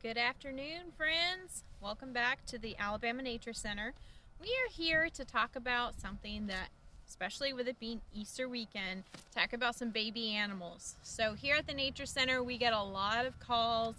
Good afternoon, friends. Welcome back to the Alabama Nature Center. We are here to talk about something that, especially with it being Easter weekend, talk about some baby animals. So here at the Nature Center, we get a lot of calls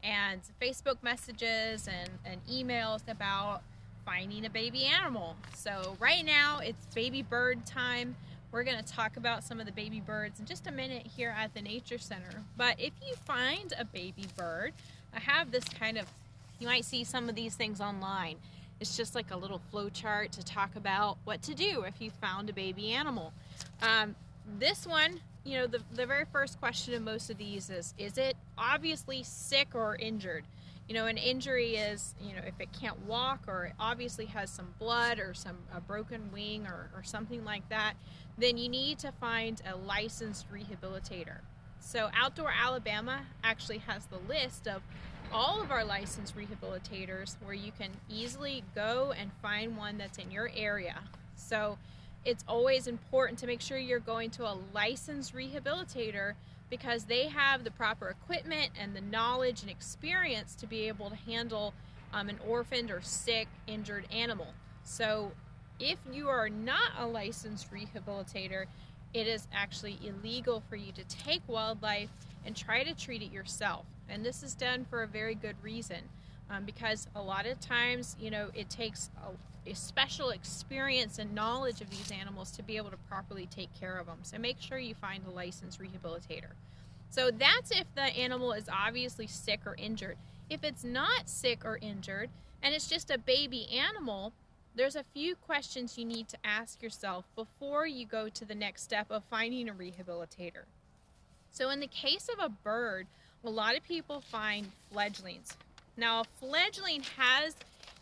and Facebook messages and emails about finding a baby animal. So right now, it's baby bird time. We're going to talk about some of the baby birds in just a minute here at the Nature Center. But if you find a baby bird, I have this you might see some of these things online. It's just like a little flow chart to talk about what to do if you found a baby animal. This one, the very first question of most of these is it obviously sick or injured? An injury is, if it can't walk or it obviously has some blood or a broken wing or something like that, then you need to find a licensed rehabilitator. So Outdoor Alabama actually has the list of all of our licensed rehabilitators where you can easily go and find one that's in your area. So it's always important to make sure you're going to a licensed rehabilitator because they have the proper equipment and the knowledge and experience to be able to handle an orphaned or sick, injured animal. So if you are not a licensed rehabilitator, it is actually illegal for you to take wildlife and try to treat it yourself. And this is done for a very good reason, because a lot of times, it takes a special experience and knowledge of these animals to be able to properly take care of them. So make sure you find a licensed rehabilitator. So that's if the animal is obviously sick or injured. If it's not sick or injured and it's just a baby animal, there's a few questions you need to ask yourself before you go to the next step of finding a rehabilitator. So in the case of a bird, a lot of people find fledglings. Now, a fledgling has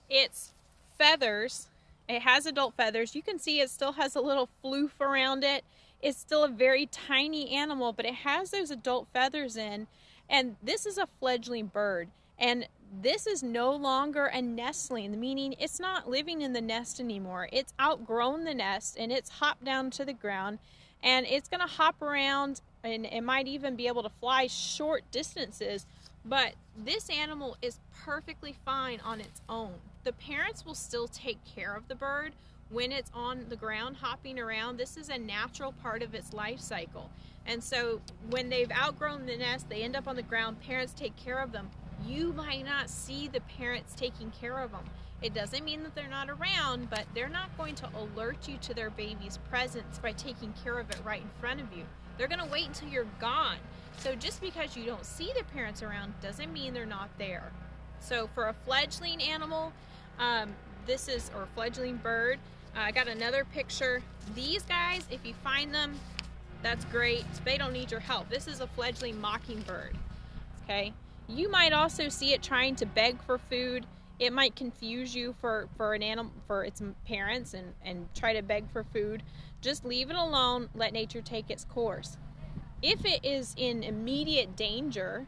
its feathers. It has adult feathers. You can see it still has a little floof around it. It's still a very tiny animal, but it has those adult feathers in. And this is a fledgling bird. And this is no longer a nestling, meaning it's not living in the nest anymore. It's outgrown the nest and it's hopped down to the ground, and it's going to hop around, and it might even be able to fly short distances. But this animal is perfectly fine on its own. The parents will still take care of the bird when it's on the ground hopping around. This is a natural part of its life cycle. And so when they've outgrown the nest, they end up on the ground, parents take care of them. You might not see the parents taking care of them. It doesn't mean that they're not around, but they're not going to alert you to their baby's presence by taking care of it right in front of you. They're going to wait until you're gone. So just because you don't see the parents around doesn't mean they're not there. So for a fledgling animal, or fledgling bird, I got another picture. These guys, if you find them, that's great. They don't need your help. This is a fledgling mockingbird. Okay. You might also see it trying to beg for food. It might confuse you for an animal, for its parents, and try to beg for food. Just leave it alone. Let nature take its course. If it is in immediate danger,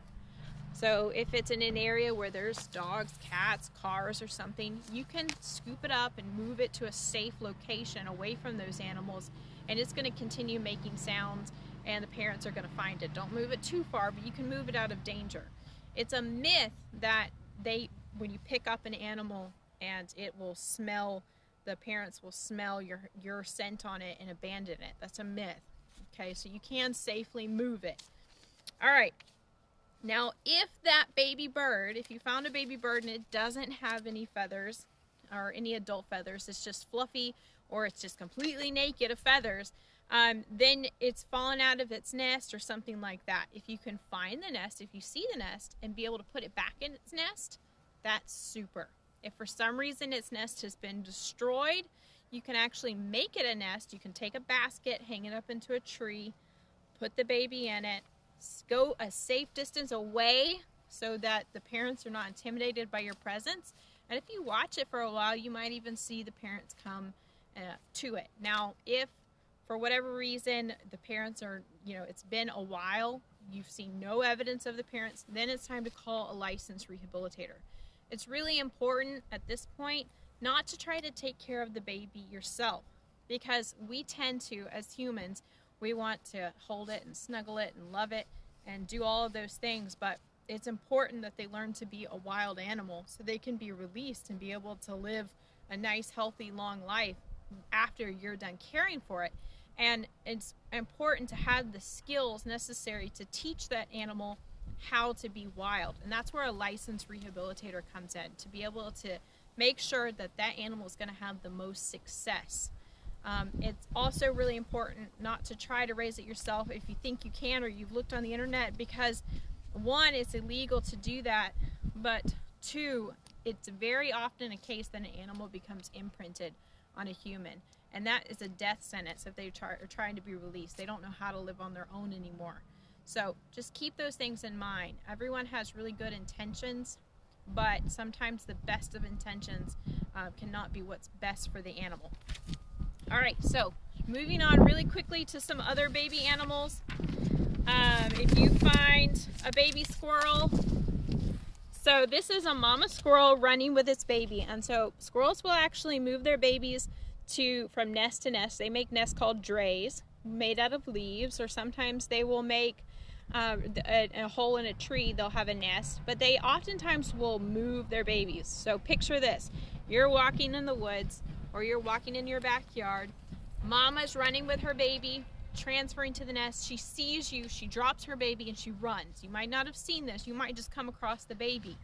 so if it's in an area where there's dogs, cats, cars, or something, you can scoop it up and move it to a safe location away from those animals, and it's going to continue making sounds, and the parents are going to find it. Don't move it too far, but you can move it out of danger. It's a myth that when you pick up an animal and it will smell, the parents will smell your scent on it and abandon it. That's a myth. Okay, so you can safely move it. All right. Now, if you found a baby bird and it doesn't have any feathers or any adult feathers, it's just fluffy or it's just completely naked of feathers, then it's fallen out of its nest or something like that. If you can find the nest, if you see the nest and be able to put it back in its nest, that's super. If for some reason its nest has been destroyed, you can actually make it a nest. You can take a basket, hang it up into a tree, put the baby in it, go a safe distance away so that the parents are not intimidated by your presence. And if you watch it for a while, you might even see the parents come to it. Now, if for whatever reason the parents are, it's been a while, you've seen no evidence of the parents, then it's time to call a licensed rehabilitator. It's really important at this point not to try to take care of the baby yourself, because we tend to, as humans, we want to hold it and snuggle it and love it and do all of those things, but it's important that they learn to be a wild animal so they can be released and be able to live a nice, healthy, long life after you're done caring for it. And it's important to have the skills necessary to teach that animal how to be wild. And that's where a licensed rehabilitator comes in, to be able to make sure that that animal is going to have the most success. It's also really important not to try to raise it yourself if you think you can or you've looked on the internet, because one, it's illegal to do that, but two, it's very often a case that an animal becomes imprinted on a human, and that is a death sentence if they are trying to be released. They don't know how to live on their own anymore. So just keep those things in mind. Everyone has really good intentions, but sometimes the best of intentions cannot be what's best for the animal. All right, so moving on really quickly to some other baby animals. If you find a baby squirrel, so this is a mama squirrel running with its baby, and so squirrels will actually move their babies from nest to nest. They make nests called drays, made out of leaves, or sometimes they will make a hole in a tree. They'll have a nest, but they oftentimes will move their babies. So picture this: you're walking in the woods, or you're walking in your backyard. Mama's running with her baby, transferring to the nest. She sees you, she drops her baby, and she runs. You might not have seen this. You might just come across the baby.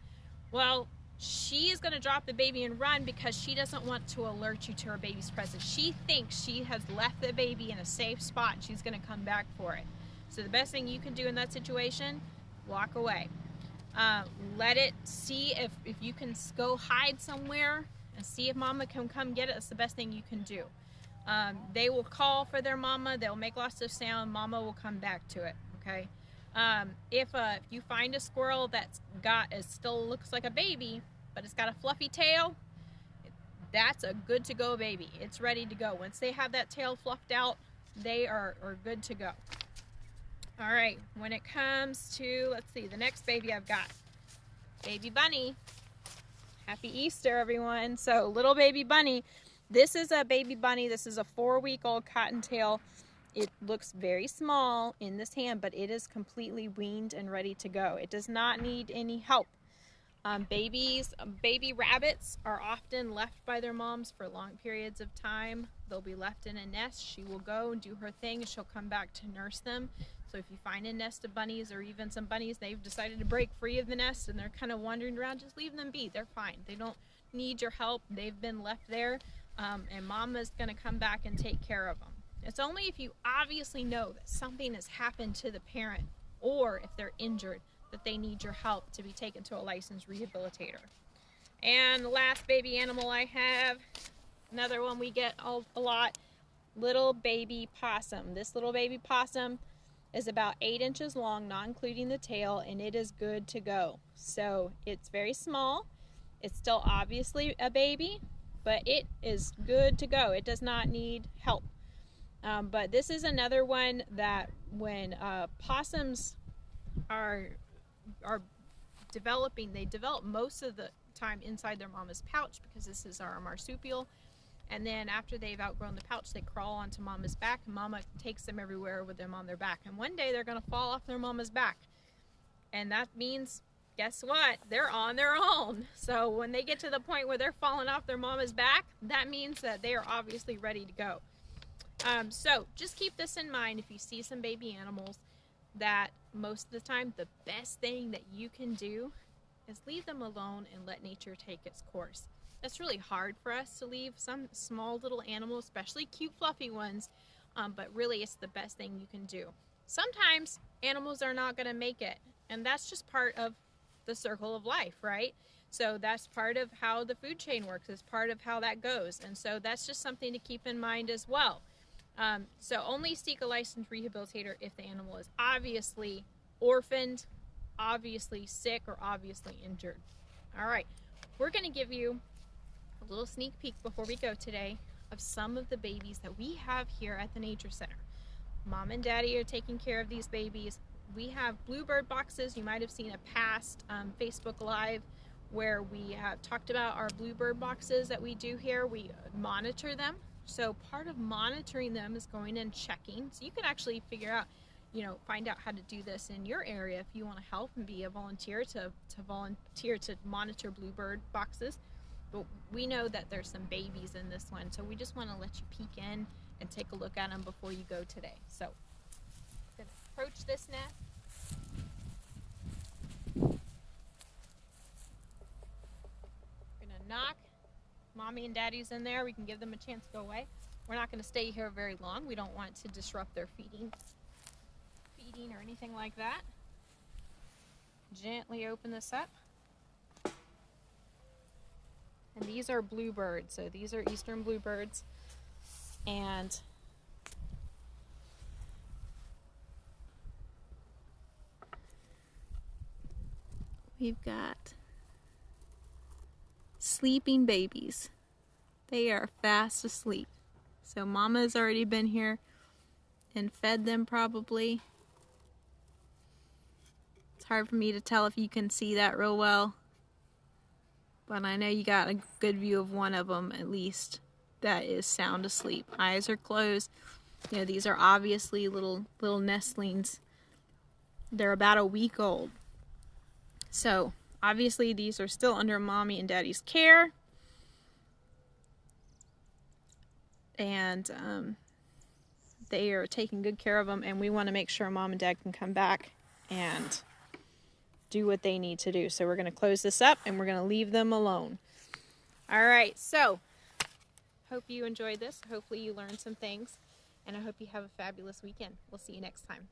Well, she is going to drop the baby and run because she doesn't want to alert you to her baby's presence. She thinks she has left the baby in a safe spot. She's going to come back for it. So the best thing you can do in that situation, walk away. Let it see if you can go hide somewhere and see if mama can come get it. That's the best thing you can do. They will call for their mama. They'll make lots of sound. Mama will come back to it. Okay. If you find a squirrel it still looks like a baby, but it's got a fluffy tail, that's a good to go baby. It's ready to go. Once they have that tail fluffed out, they are good to go. All right. When it comes to, let's see, the next baby I've got, baby bunny. Happy Easter, everyone. So little baby bunny. This is a baby bunny. This is a 4-week-old cottontail. It looks very small in this hand, but it is completely weaned and ready to go. It does not need any help. Baby rabbits are often left by their moms for long periods of time. They'll be left in a nest. She will go and do her thing. She'll come back to nurse them. So if you find a nest of bunnies, or even some bunnies, they've decided to break free of the nest and they're kind of wandering around, just leave them be. They're fine. They don't need your help. They've been left there, and mama's going to come back and take care of them. It's only if you obviously know that something has happened to the parent, or if they're injured, that they need your help to be taken to a licensed rehabilitator. And the last baby animal I have, another one we get a lot, little baby possum. This little baby possum is about 8 inches long, not including the tail, and it is good to go. So it's very small. It's still obviously a baby, but it is good to go. It does not need help. But this is another one that when possums are developing, they develop most of the time inside their mama's pouch, because this is our marsupial. And then after they've outgrown the pouch, they crawl onto mama's back, and mama takes them everywhere with them on their back. And one day they're going to fall off their mama's back. And that means, guess what? They're on their own. So when they get to the point where they're falling off their mama's back, that means that they are obviously ready to go. So just keep this in mind if you see some baby animals, that most of the time the best thing that you can do is leave them alone and let nature take its course. That's really hard for us to leave some small little animals, especially cute fluffy ones, but really it's the best thing you can do. Sometimes animals are not going to make it, and that's just part of the circle of life, right? So that's part of how the food chain works. It's part of how that goes, and so that's just something to keep in mind as well. So only seek a licensed rehabilitator if the animal is obviously orphaned, obviously sick, or obviously injured. All right, we're going to give you a little sneak peek before we go today of some of the babies that we have here at the Nature Center. Mom and Daddy are taking care of these babies. We have bluebird boxes. You might have seen a past Facebook Live where we have talked about our bluebird boxes that we do here. We monitor them. So part of monitoring them is going and checking. So you can actually figure out find out how to do this in your area if you want to help and be a volunteer to volunteer to monitor bluebird boxes. But we know that there's some babies in this one, so we just want to let you peek in and take a look at them before you go today. So I'm going to approach this nest. We're going to knock. Mommy and Daddy's in there. We can give them a chance to go away. We're not going to stay here very long. We don't want to disrupt their feeding or anything like that. Gently open this up. And these are bluebirds, so these are eastern bluebirds. And we've got sleeping babies. They are fast asleep. So Mama's already been here and fed them probably. It's hard for me to tell if you can see that real well, but I know you got a good view of one of them at least that is sound asleep. Eyes are closed. These are obviously little nestlings. They're about a week old. So obviously these are still under Mommy and Daddy's care. And they are taking good care of them, and we want to make sure Mom and Dad can come back and do what they need to do. So we're going to close this up and we're going to leave them alone. All right, so hope you enjoyed this. Hopefully you learned some things, and I hope you have a fabulous weekend. We'll see you next time.